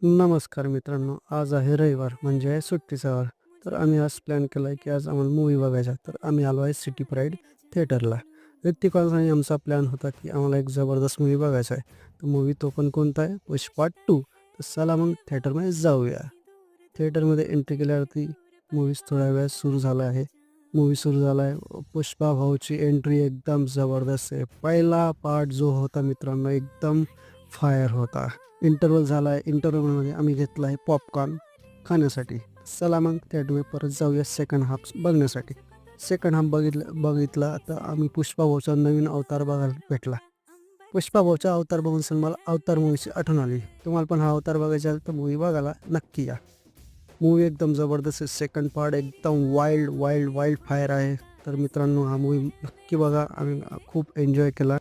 नमस्कार मित्रांनो, आज आहे रविवार म्हणजे आहे सुट्टीचा वार. तर आम्ही आज प्लॅन केला आहे की आज आम्हाला मूव्ही बघायचा. तर आम्ही आलो आहे सिटी प्राईड थिएटरला. ऋतिक आणि आमचा प्लॅन होता की आम्हाला एक जबरदस्त मूव्ही बघायचा आहे. तर मूव्ही तो पण कोणता आहे? पुष्पा 2. तर चला मग थिएटरमध्ये जाऊया. थिएटरमध्ये एंट्री केल्यावरती मूव्हीज थोड्या वेळात सुरू झाला आहे. मूव्ही सुरू झाला आहे. पुष्पा भाऊची एंट्री एकदम जबरदस्त आहे. पहिला पार्ट जो होता मित्रांनो एकदम फायर होता. इंटरव्हल झाला आहे. इंटरव्हलमध्ये आम्ही घेतला आहे पॉपकॉर्न खाण्यासाठी. चला मग थिएटरमध्ये परत जाऊया सेकंड हाफ बघण्यासाठी. सेकंड हाफ बघितला तर आम्ही पुष्पा भाऊचा नवीन अवतार बघायला भेटला. पुष्पा भाऊचा अवतार बघून सर मला अवतार मूव्हीची आठवण आली. तुम्हाला पण हा अवतार बघायचा असेल तर मूव्ही बघायला नक्की या. मूव्ही एकदम जबरदस्त आहे. सेकंड पार्ट एकदम वाईल्ड फायर आहे. तर मित्रांनो हा मूव्ही नक्की बघा. आम्ही खूप एन्जॉय केला.